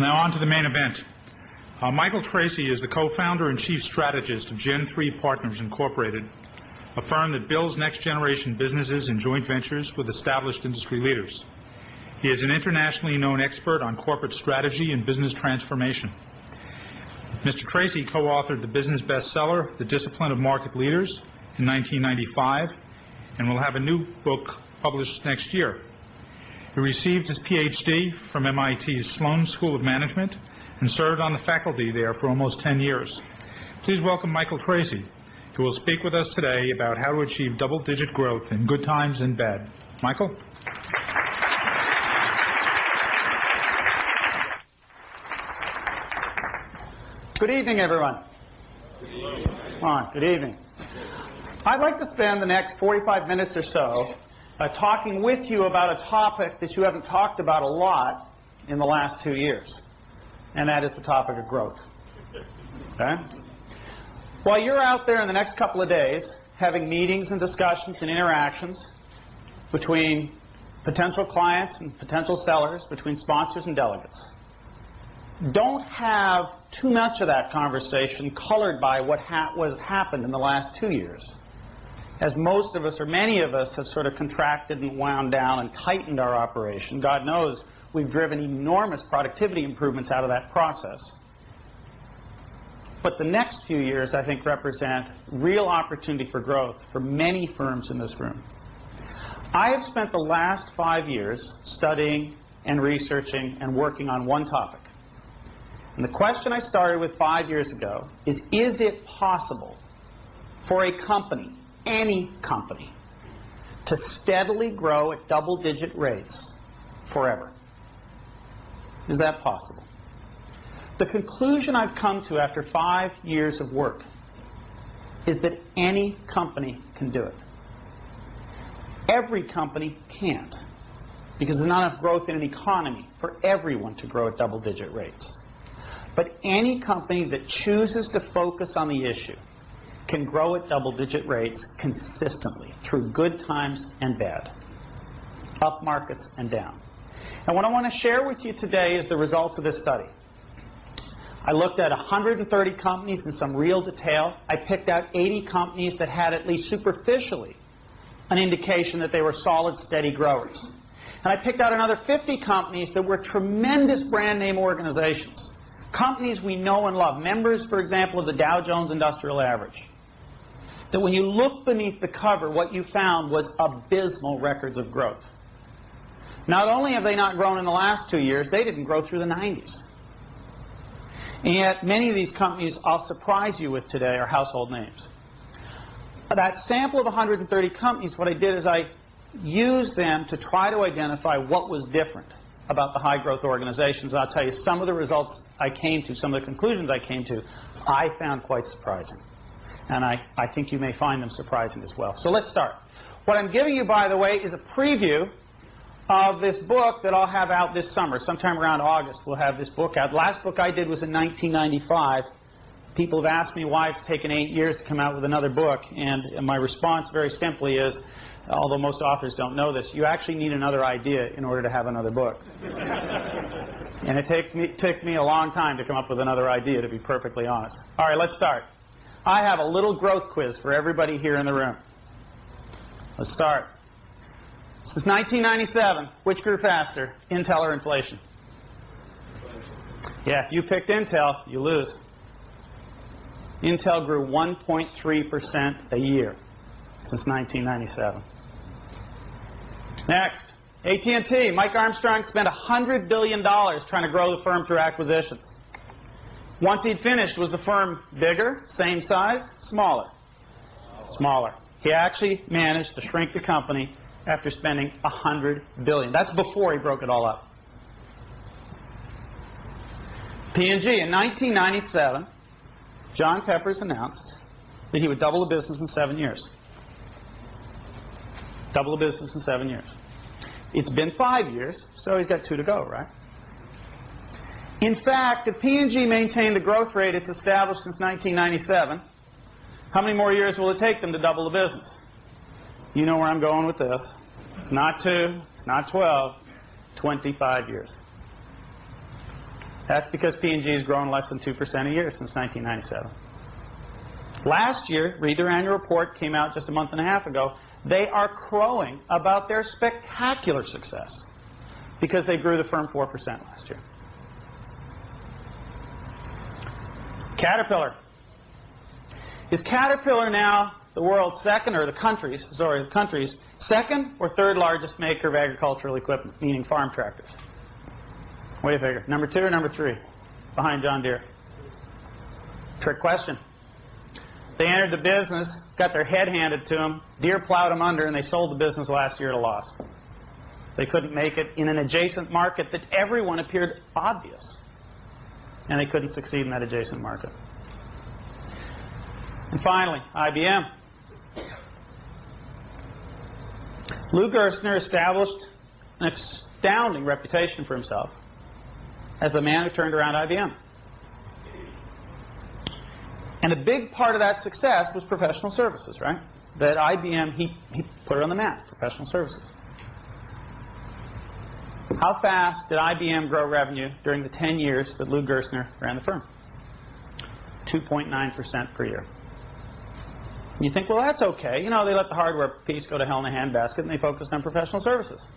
Now on to the main event. Michael Treacy is the co-founder and chief strategist of Gen 3 Partners Incorporated, a firm that builds next-generation businesses and joint ventures with established industry leaders. He is an internationally known expert on corporate strategy and business transformation. Mr. Treacy co-authored the business bestseller, The Discipline of Market Leaders, in 1995, and will have a new book published next year. He received his Ph.D. from MIT's Sloan School of Management and served on the faculty there for almost 10 years. Please welcome Michael Treacy, who will speak with us today about how to achieve double-digit growth in good times and bad. Michael? Good evening, everyone. Come on, good evening. I'd like to spend the next 45 minutes or so talking with you about a topic that you haven't talked about a lot in the last 2 years, and that is the topic of growth. Okay? While you're out there in the next couple of days having meetings and discussions and interactions between potential clients and potential sellers, between sponsors and delegates, don't have too much of that conversation colored by what has happened in the last 2 years. As most of us, or many of us, have sort of contracted and wound down and tightened our operation. God knows we've driven enormous productivity improvements out of that process. But the next few years, I think, represent real opportunity for growth for many firms in this room. I have spent the last 5 years studying and researching and working on one topic. And the question I started with 5 years ago is it possible for a company, any company, to steadily grow at double-digit rates forever? Is that possible? The conclusion I've come to after 5 years of work is that any company can do it. Every company can't, because there's not enough growth in an economy for everyone to grow at double-digit rates. But any company that chooses to focus on the issue can grow at double-digit rates consistently through good times and bad, up markets and down. And what I want to share with you today is the results of this study. I looked at 130 companies in some real detail. I picked out 80 companies that had at least superficially an indication that they were solid, steady growers. And I picked out another 50 companies that were tremendous brand name organizations, companies we know and love, members, for example, of the Dow Jones Industrial Average, that when you look beneath the cover, what you found was abysmal records of growth. Not only have they not grown in the last 2 years, they didn't grow through the 90s. And yet, many of these companies I'll surprise you with today are household names. That sample of 130 companies, what I did is I used them to try to identify what was different about the high-growth organizations. I'll tell you some of the results I came to, some of the conclusions I came to, I found quite surprising. And I think you may find them surprising as well. So let's start. What I'm giving you, by the way, is a preview of this book that I'll have out this summer. Sometime around August, we'll have this book out. The last book I did was in 1995. People have asked me why it's taken 8 years to come out with another book. And my response very simply is, although most authors don't know this, you actually need another idea in order to have another book. And it took me a long time to come up with another idea, to be perfectly honest. All right, let's start. I have a little growth quiz for everybody here in the room. Let's start. This is 1997. Which grew faster, Intel or inflation? Yeah, if you picked Intel, you lose. Intel grew 1.3% a year since 1997. Next, AT&T. Mike Armstrong spent $100 billion trying to grow the firm through acquisitions. Once he'd finished, was the firm bigger, same size, smaller? Smaller. He actually managed to shrink the company after spending $100 billion. That's before he broke it all up. P&G. In 1997, John Peppers announced that he would double the business in 7 years. Double the business in 7 years. It's been 5 years, so he's got 2 to go, right? In fact, if P&G maintained the growth rate it's established since 1997, how many more years will it take them to double the business? You know where I'm going with this. It's not 2, it's not 12, 25 years. That's because P&G has grown less than 2% a year since 1997. Last year, read their annual report, came out just a month and a half ago. They are crowing about their spectacular success because they grew the firm 4% last year. Caterpillar. Is Caterpillar now the world's second, or the country's second or third largest maker of agricultural equipment, meaning farm tractors? What do you figure? Number 2 or number 3? Behind John Deere. Trick question. They entered the business, got their head handed to them, Deere plowed them under, and they sold the business last year at a loss. They couldn't make it in an adjacent market that everyone appeared obvious. And they couldn't succeed in that adjacent market. And finally, IBM. Lou Gerstner established an astounding reputation for himself as the man who turned around IBM. And a big part of that success was professional services, right? That IBM, he put it on the map, professional services. How fast did IBM grow revenue during the 10 years that Lou Gerstner ran the firm? 2.9% per year. And you think, well, that's okay. You know, they let the hardware piece go to hell in a handbasket and they focused on professional services.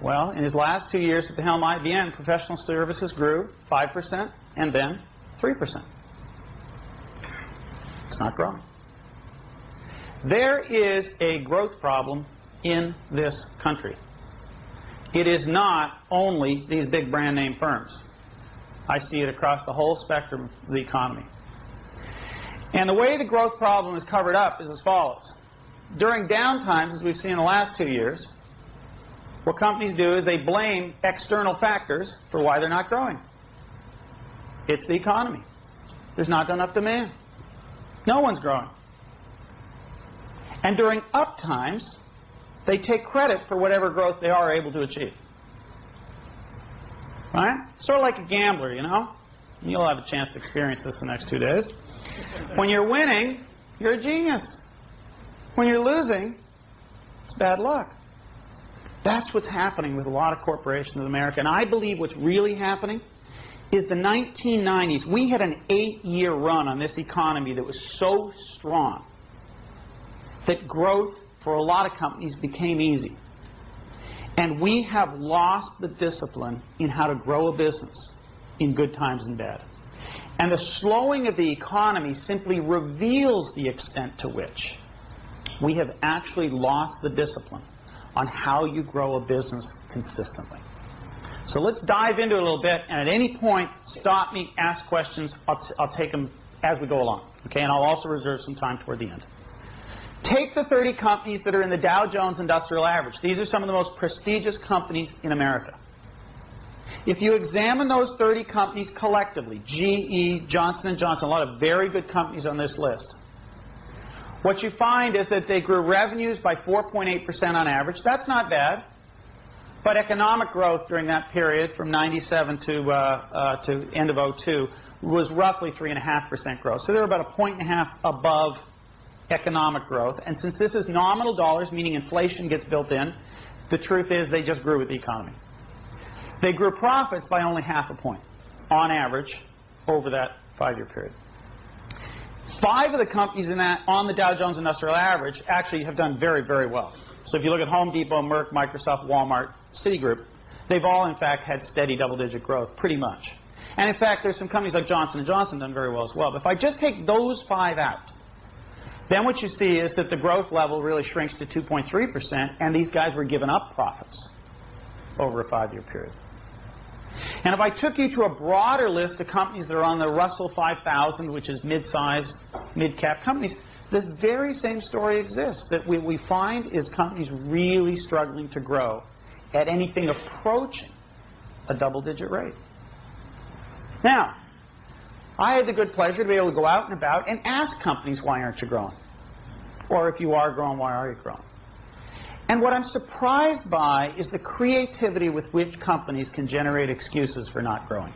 Well, in his last 2 years at the helm IBM, professional services grew 5% and then 3%. It's not growing. There is a growth problem in this country. It is not only these big brand name firms. I see it across the whole spectrum of the economy. And the way the growth problem is covered up is as follows. During downtimes, as we've seen in the last 2 years, what companies do is they blame external factors for why they're not growing. It's the economy. There's not enough demand. No one's growing. And during up times, they take credit for whatever growth they are able to achieve. Right? Sort of like a gambler, you know? You'll have a chance to experience this the next 2 days. When you're winning, you're a genius. When you're losing, it's bad luck. That's what's happening with a lot of corporations in America. And I believe what's really happening is the 1990s. We had an 8-year run on this economy that was so strong that growth for a lot of companies became easy. And we have lost the discipline in how to grow a business in good times and bad. And the slowing of the economy simply reveals the extent to which we have actually lost the discipline on how you grow a business consistently. So let's dive into it a little bit, and at any point, stop me, ask questions. I'll take them as we go along. Okay, and I'll also reserve some time toward the end. Take the 30 companies that are in the Dow Jones Industrial Average. These are some of the most prestigious companies in America. If you examine those 30 companies collectively, GE, Johnson & Johnson, a lot of very good companies on this list, what you find is that they grew revenues by 4.8% on average. That's not bad. But economic growth during that period from 97 to end of 2002 was roughly 3.5% growth. So they're about 1.5 points above economic growth. And since this is nominal dollars, meaning inflation gets built in, the truth is they just grew with the economy. They grew profits by only 0.5 point on average over that 5-year period. 5 of the companies in that on the Dow Jones Industrial Average actually have done very, very well. So if you look at Home Depot, Merck, Microsoft, Walmart, Citigroup, they've all in fact had steady double-digit growth, pretty much. And in fact, there's some companies like Johnson & Johnson done very well as well. But if I just take those 5 out, then what you see is that the growth level really shrinks to 2.3%, and these guys were giving up profits over a 5-year period. And if I took you to a broader list of companies that are on the Russell 5000, which is mid-sized, mid-cap companies, this very same story exists. That what we find is companies really struggling to grow at anything approaching a double-digit rate. Now, I had the good pleasure to be able to go out and about and ask companies, why aren't you growing? Or if you are growing, why are you growing? And what I'm surprised by is the creativity with which companies can generate excuses for not growing.